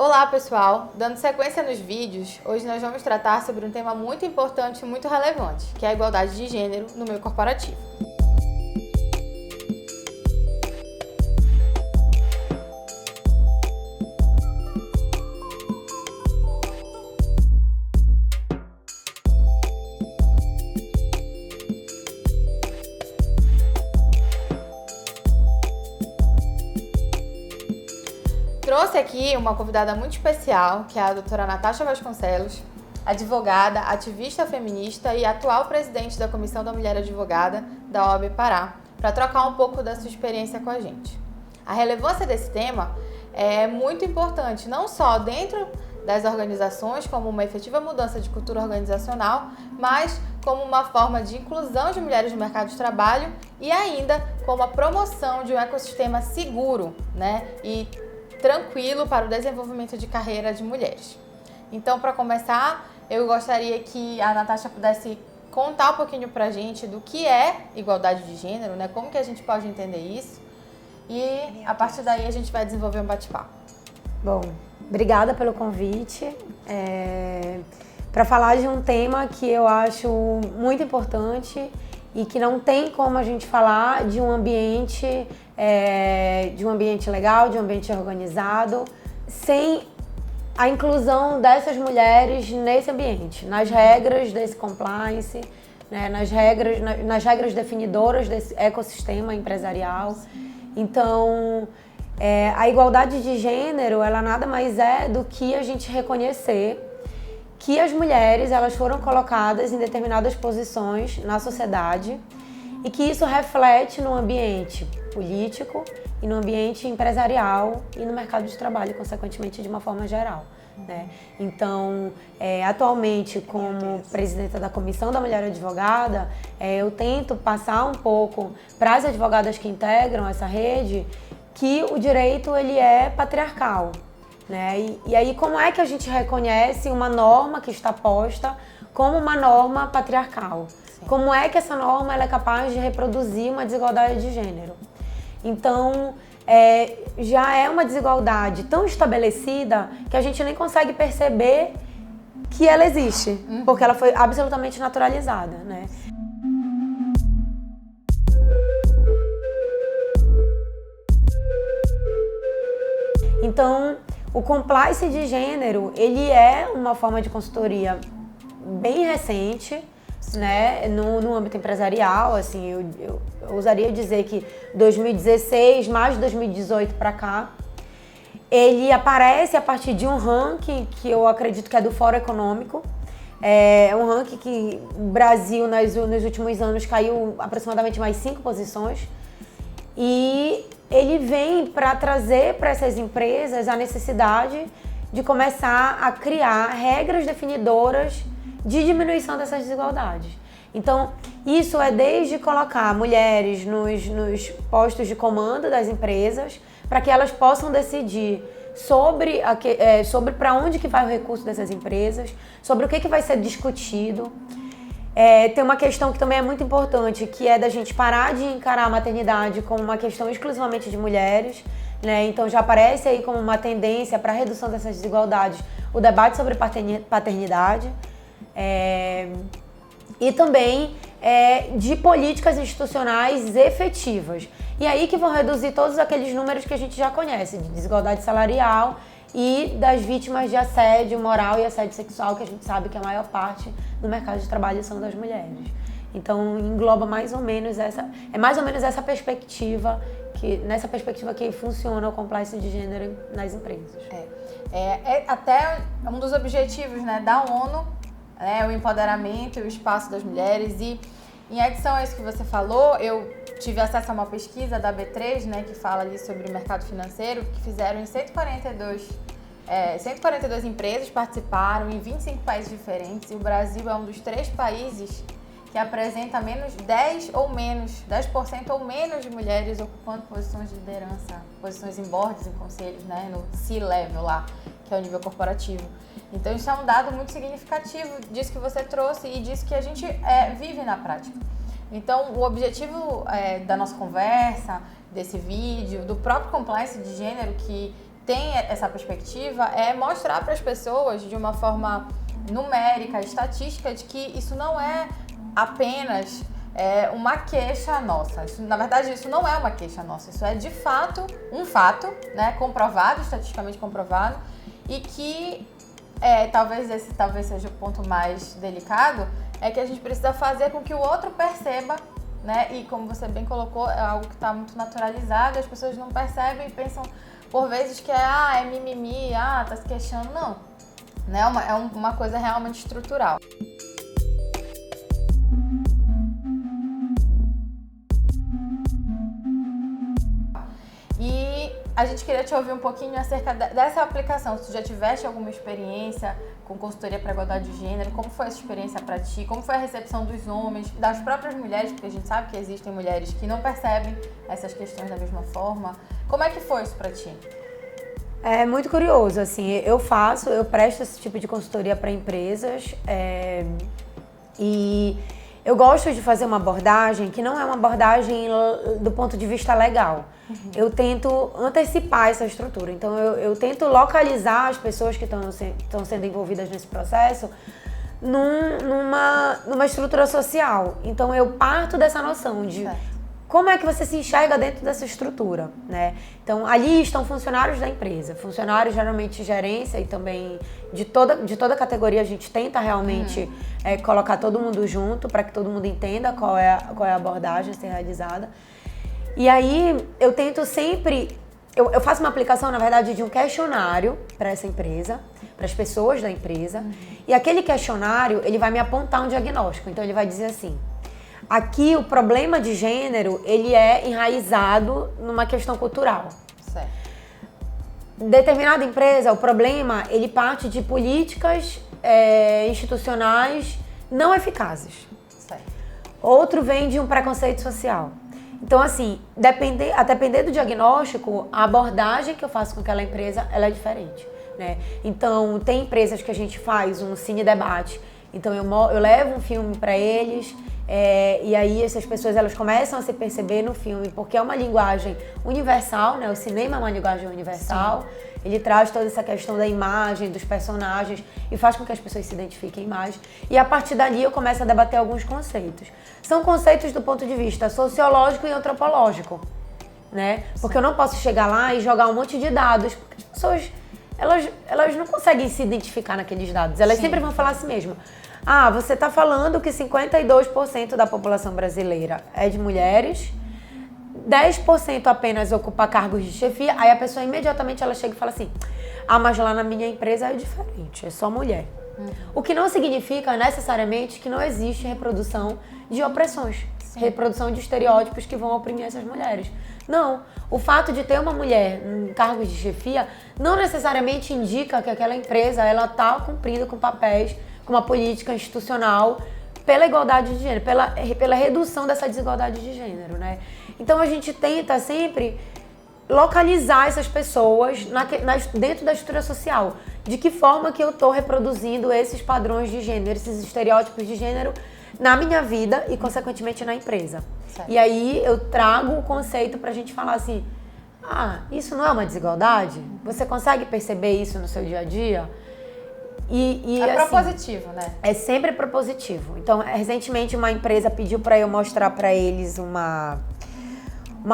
Olá pessoal, dando sequência nos vídeos, hoje nós vamos tratar sobre um tema muito importante e muito relevante, que é a igualdade de gênero no meio corporativo. Trouxe aqui uma convidada muito especial, que é a doutora Natasha Vasconcelos, advogada, ativista feminista e atual presidente da Comissão da Mulher Advogada da OAB Pará, para trocar um pouco da sua experiência com a gente. A relevância desse tema é muito importante, não só dentro das organizações, como uma efetiva mudança de cultura organizacional, mas como uma forma de inclusão de mulheres no mercado de trabalho e ainda como a promoção de um ecossistema seguro, e tranquilo para o desenvolvimento de carreira de mulheres. Então, para começar, eu gostaria que a Natasha pudesse contar um pouquinho para a gente do que é igualdade de gênero, como que a gente pode entender isso, e a partir daí a gente vai desenvolver um bate-papo. Bom, obrigada pelo convite. Para falar de um tema que eu acho muito importante e que não tem como a gente falar de um ambiente legal, de um ambiente organizado, sem a inclusão dessas mulheres nesse ambiente, nas regras desse compliance, nas regras definidoras desse ecossistema empresarial. Então, a igualdade de gênero, ela nada mais é do que a gente reconhecer que as mulheres elas foram colocadas em determinadas posições na sociedade e que isso reflete no ambiente político e no ambiente empresarial e no mercado de trabalho, consequentemente, de uma forma geral. Então, atualmente, como presidenta da Comissão da Mulher Advogada, eu tento passar um pouco para as advogadas que integram essa rede que o direito ele é patriarcal. E aí, como é que a gente reconhece uma norma que está posta como uma norma patriarcal? Sim. Como é que essa norma ela é capaz de reproduzir uma desigualdade de gênero? Então, já é uma desigualdade tão estabelecida que a gente nem consegue perceber que ela existe, porque ela foi absolutamente naturalizada, Então, o compliance de gênero, ele é uma forma de consultoria bem recente, no âmbito empresarial. Assim, eu ousaria dizer que 2016, mais de 2018 para cá, ele aparece a partir de um ranking que eu acredito que é do Fórum Econômico. É um ranking que o Brasil, nos últimos anos, caiu aproximadamente mais 5 posições. E ele vem para trazer para essas empresas a necessidade de começar a criar regras definidoras de diminuição dessas desigualdades. Então, isso é desde colocar mulheres nos postos de comando das empresas, para que elas possam decidir sobre para onde que vai o recurso dessas empresas, sobre o que vai ser discutido. Tem uma questão que também é muito importante, que é da gente parar de encarar a maternidade como uma questão exclusivamente de mulheres, Então já aparece aí como uma tendência para a redução dessas desigualdades o debate sobre paternidade e também de políticas institucionais efetivas. E aí que vão reduzir todos aqueles números que a gente já conhece, de desigualdade salarial e das vítimas de assédio moral e assédio sexual, que a gente sabe que a maior parte do mercado de trabalho são das mulheres. Então, engloba mais ou menos essa perspectiva, nessa perspectiva que funciona o compliance de gênero nas empresas. Até um dos objetivos da ONU, o empoderamento e o espaço das mulheres. E em adição a isso que você falou, eu tive acesso a uma pesquisa da B3, que fala ali sobre o mercado financeiro, que fizeram em 142 empresas, participaram em 25 países diferentes, e o Brasil é um dos 3 países que apresenta menos 10% ou menos de mulheres ocupando posições de liderança, posições em boards, em conselhos, no C-level lá, que é o nível corporativo. Então isso é um dado muito significativo disso que você trouxe e disso que a gente vive na prática. Então o objetivo da nossa conversa, desse vídeo, do próprio compliance de gênero, que tem essa perspectiva é mostrar para as pessoas de uma forma numérica, estatística, de que isso não é apenas uma queixa nossa. Isso, na verdade, isso não é uma queixa nossa, isso é de fato um fato, né, comprovado, estatisticamente comprovado, e que talvez seja o ponto mais delicado, é que a gente precisa fazer com que o outro perceba, né, e como você bem colocou, é algo que está muito naturalizado, as pessoas não percebem e pensam por vezes que é mimimi, tá se queixando, não, né, é uma coisa realmente estrutural. E a gente queria te ouvir um pouquinho acerca dessa aplicação, se tu já tiveste alguma experiência com consultoria para igualdade de gênero, como foi essa experiência para ti, como foi a recepção dos homens, das próprias mulheres, porque a gente sabe que existem mulheres que não percebem essas questões da mesma forma. Como é que foi isso para ti? É muito curioso, assim, eu presto esse tipo de consultoria para empresas e eu gosto de fazer uma abordagem que não é uma abordagem do ponto de vista legal. Eu tento antecipar essa estrutura, então eu tento localizar as pessoas que estão sendo envolvidas nesse processo numa estrutura social. Então eu parto dessa noção de como é que você se enxerga dentro dessa estrutura, né? Então ali estão funcionários da empresa, funcionários geralmente de gerência e também de toda categoria. A gente tenta realmente colocar todo mundo junto para que todo mundo entenda qual é a abordagem a ser realizada. E aí eu tento sempre, eu faço uma aplicação, na verdade, de um questionário para essa empresa, para as pessoas da empresa, e aquele questionário, ele vai me apontar um diagnóstico. Então ele vai dizer assim: aqui o problema de gênero, ele é enraizado numa questão cultural. Certo. Determinada empresa, o problema, ele parte de políticas institucionais não eficazes. Certo. Outro vem de um preconceito social. Então, assim, a depender do diagnóstico, a abordagem que eu faço com aquela empresa, ela é diferente, né? Então, tem empresas que a gente faz um cine-debate. Então, eu levo um filme para eles, e aí essas pessoas elas começam a se perceber no filme, porque é uma linguagem universal, né? O cinema é uma linguagem universal. Sim. Ele traz toda essa questão da imagem, dos personagens, e faz com que as pessoas se identifiquem mais. E a partir dali eu começo a debater alguns conceitos. São conceitos do ponto de vista sociológico e antropológico, né? Porque eu não posso chegar lá e jogar um monte de dados, porque as pessoas elas não conseguem se identificar naqueles dados. Elas sempre vão falar assim mesmo: você está falando que 52% da população brasileira é de mulheres, 10% apenas ocupa cargos de chefia. Aí a pessoa imediatamente ela chega e fala assim: mas lá na minha empresa é diferente, é só mulher. O que não significa necessariamente que não existe reprodução de opressões, reprodução de estereótipos que vão oprimir essas mulheres. Não, o fato de ter uma mulher em cargos de chefia não necessariamente indica que aquela empresa ela está cumprindo com papéis, com uma política institucional pela igualdade de gênero, pela redução dessa desigualdade de gênero, né? Então a gente tenta sempre localizar essas pessoas dentro da estrutura social. De que forma que eu estou reproduzindo esses padrões de gênero, esses estereótipos de gênero na minha vida e, consequentemente, na empresa. Certo. E aí eu trago o conceito para a gente falar assim: isso não é uma desigualdade? Você consegue perceber isso no seu dia a dia? É propositivo, assim, né? É sempre propositivo. Então, recentemente uma empresa pediu para eu mostrar para eles uma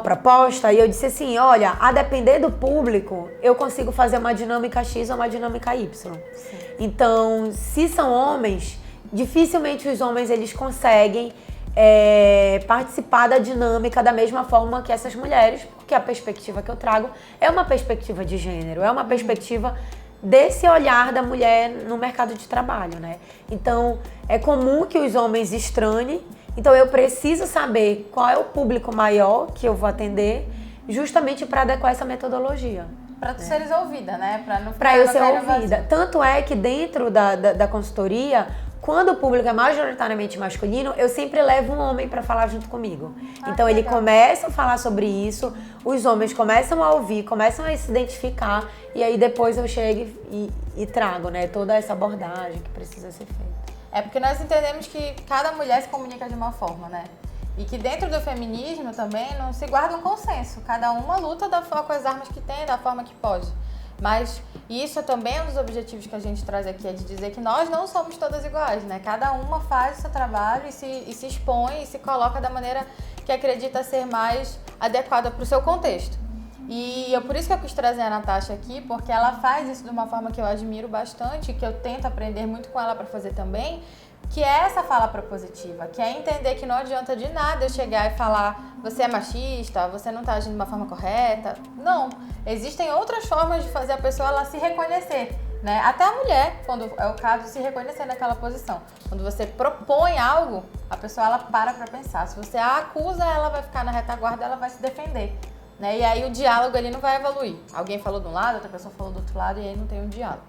proposta e eu disse assim: olha, a depender do público, eu consigo fazer uma dinâmica X ou uma dinâmica Y. Sim. Então, se são homens, dificilmente os homens eles conseguem participar da dinâmica da mesma forma que essas mulheres, porque a perspectiva que eu trago é uma perspectiva de gênero, é uma perspectiva desse olhar da mulher no mercado de trabalho, né? Então, é comum que os homens estranhem. Então eu preciso saber qual é o público maior que eu vou atender, justamente para adequar essa metodologia. Para tu seres ouvida, né? Para eu ser ouvida. Tanto é que dentro da consultoria, quando o público é majoritariamente masculino, eu sempre levo um homem para falar junto comigo. Então ele começa a falar sobre isso, os homens começam a ouvir, começam a se identificar, e aí depois eu chego e trago, né, toda essa abordagem que precisa ser feita. É porque nós entendemos que cada mulher se comunica de uma forma, né? E que dentro do feminismo também não se guarda um consenso. Cada uma luta com as armas que tem, da forma que pode. Mas isso é também um dos objetivos que a gente traz aqui, é de dizer que nós não somos todas iguais, né? Cada uma faz o seu trabalho e se expõe e se coloca da maneira que acredita ser mais adequada para o seu contexto. E por isso que eu quis trazer a Natasha aqui, porque ela faz isso de uma forma que eu admiro bastante, que eu tento aprender muito com ela para fazer também, que é essa fala propositiva, que é entender que não adianta de nada eu chegar e falar você é machista, você não está agindo de uma forma correta. Não, existem outras formas de fazer a pessoa ela se reconhecer, né? Até a mulher, quando é o caso, se reconhecer naquela posição. Quando você propõe algo, a pessoa ela para pensar. Se você a acusa, ela vai ficar na retaguarda, ela vai se defender, né? E aí o diálogo ali não vai evoluir. Alguém falou de um lado, outra pessoa falou do outro lado e aí não tem um diálogo.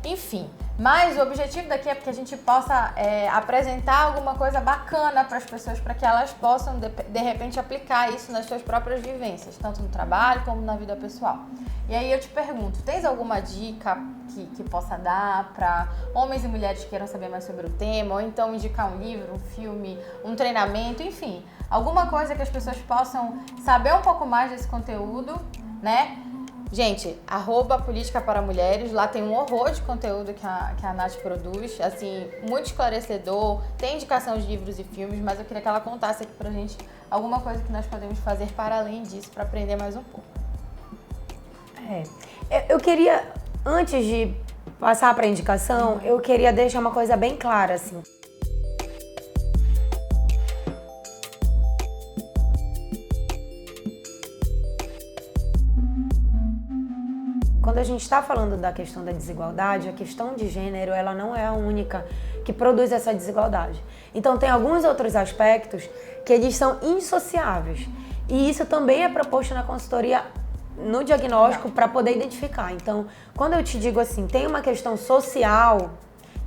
Enfim, mas o objetivo daqui é que a gente possa apresentar alguma coisa bacana para as pessoas, para que elas possam, de repente, aplicar isso nas suas próprias vivências, tanto no trabalho como na vida pessoal. E aí eu te pergunto, tens alguma dica que possa dar para homens e mulheres que queiram saber mais sobre o tema, ou então indicar um livro, um filme, um treinamento, enfim, alguma coisa que as pessoas possam saber um pouco mais desse conteúdo, né? Gente, @Política para Mulheres, lá tem um horror de conteúdo que a Nath produz, assim, muito esclarecedor, tem indicação de livros e filmes, mas eu queria que ela contasse aqui pra gente alguma coisa que nós podemos fazer para além disso, para aprender mais um pouco. Eu queria, antes de passar para a indicação, eu queria deixar uma coisa bem clara, assim. Quando a gente está falando da questão da desigualdade, a questão de gênero, ela não é a única que produz essa desigualdade. Então, tem alguns outros aspectos que eles são indissociáveis. E isso também é proposto na consultoria no diagnóstico para poder identificar. Então, quando eu te digo assim, tem uma questão social,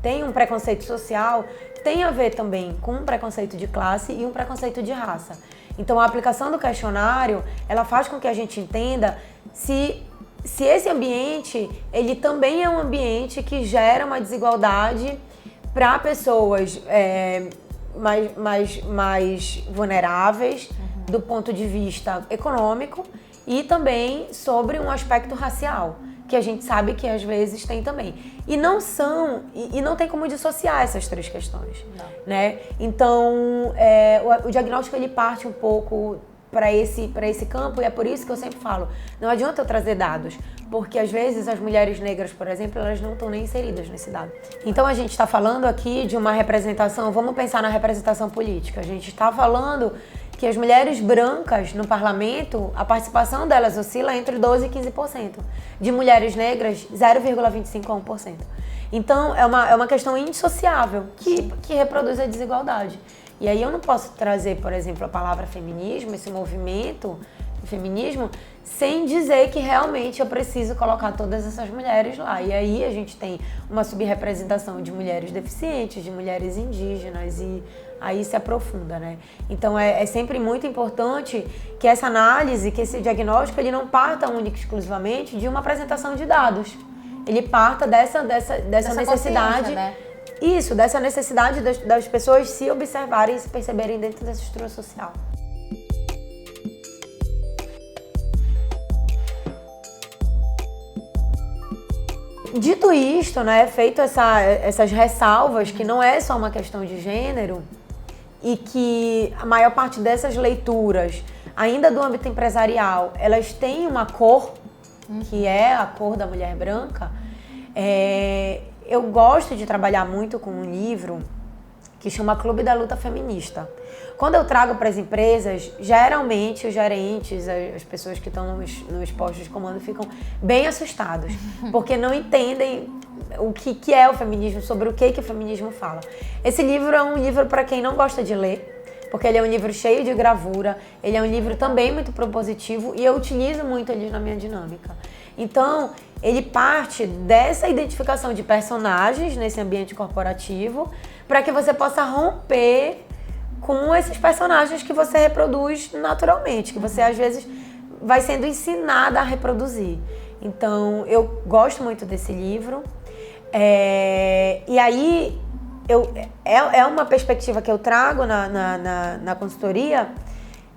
tem um preconceito social, tem a ver também com um preconceito de classe e um preconceito de raça. Então, a aplicação do questionário, ela faz com que a gente entenda se esse ambiente, ele também é um ambiente que gera uma desigualdade para pessoas mais vulneráveis do ponto de vista econômico e também sobre um aspecto racial, que a gente sabe que às vezes tem também. E não tem como dissociar essas três questões, né? Então, o diagnóstico ele parte um pouco para esse campo, e é por isso que eu sempre falo, não adianta eu trazer dados, porque às vezes as mulheres negras, por exemplo, elas não estão nem inseridas nesse dado. Então a gente está falando aqui de uma representação, vamos pensar na representação política, a gente está falando que as mulheres brancas no parlamento, a participação delas oscila entre 12% e 15%, de mulheres negras 0,25% a 1%. Então é uma questão indissociável que reproduz a desigualdade. E aí eu não posso trazer, por exemplo, a palavra feminismo, esse movimento, o feminismo, sem dizer que realmente eu preciso colocar todas essas mulheres lá. E aí a gente tem uma subrepresentação de mulheres deficientes, de mulheres indígenas, e aí se aprofunda, né? Então é sempre muito importante que essa análise, que esse diagnóstico, ele não parta única e exclusivamente de uma apresentação de dados. Ele parta dessa necessidade, né? Isso, dessa necessidade das pessoas se observarem e se perceberem dentro dessa estrutura social. Dito isto, né, feito essas ressalvas, que não é só uma questão de gênero, e que a maior parte dessas leituras, ainda do âmbito empresarial, elas têm uma cor, que é a cor da mulher branca. Eu gosto de trabalhar muito com um livro que chama Clube da Luta Feminista. Quando eu trago para as empresas, geralmente os gerentes, as pessoas que estão nos postos de comando ficam bem assustados, porque não entendem o que é o feminismo, sobre o que o feminismo fala. Esse livro é um livro para quem não gosta de ler, porque ele é um livro cheio de gravura, ele é um livro também muito propositivo e eu utilizo muito ele na minha dinâmica. Então, ele parte dessa identificação de personagens nesse ambiente corporativo para que você possa romper com esses personagens que você reproduz naturalmente, que você às vezes vai sendo ensinada a reproduzir. Então, eu gosto muito desse livro. E aí, é uma perspectiva que eu trago na consultoria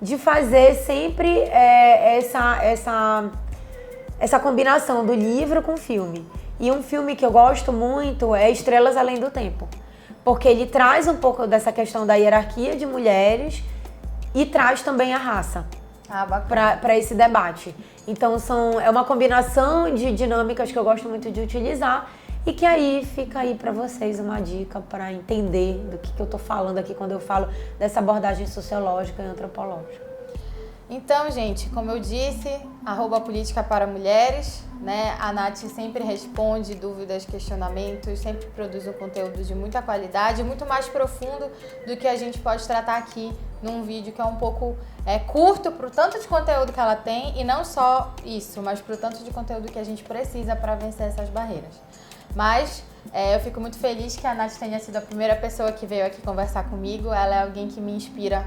de fazer sempre essa combinação do livro com o filme. E um filme que eu gosto muito é Estrelas Além do Tempo, porque ele traz um pouco dessa questão da hierarquia de mulheres e traz também a raça para esse debate. Então é uma combinação de dinâmicas que eu gosto muito de utilizar e que aí fica aí para vocês uma dica para entender do que eu tô falando aqui quando eu falo dessa abordagem sociológica e antropológica. Então, gente, como eu disse, @política para mulheres, né? A Nath sempre responde dúvidas, questionamentos, sempre produz um conteúdo de muita qualidade, muito mais profundo do que a gente pode tratar aqui num vídeo que é um pouco curto pro tanto de conteúdo que ela tem, e não só isso, mas pro tanto de conteúdo que a gente precisa para vencer essas barreiras. Mas eu fico muito feliz que a Nath tenha sido a primeira pessoa que veio aqui conversar comigo. Ela é alguém que me inspira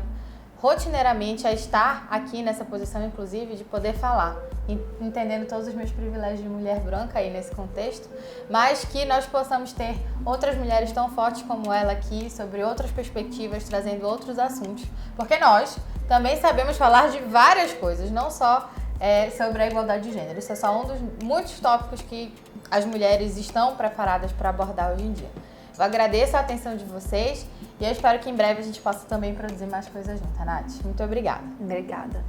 rotineiramente a estar aqui nessa posição, inclusive, de poder falar, entendendo todos os meus privilégios de mulher branca aí nesse contexto, mas que nós possamos ter outras mulheres tão fortes como ela aqui, sobre outras perspectivas, trazendo outros assuntos, porque nós também sabemos falar de várias coisas, não só sobre a igualdade de gênero. Isso é só um dos muitos tópicos que as mulheres estão preparadas para abordar hoje em dia. Eu agradeço a atenção de vocês e eu espero que em breve a gente possa também produzir mais coisas juntas, Nath. Muito obrigada. Obrigada.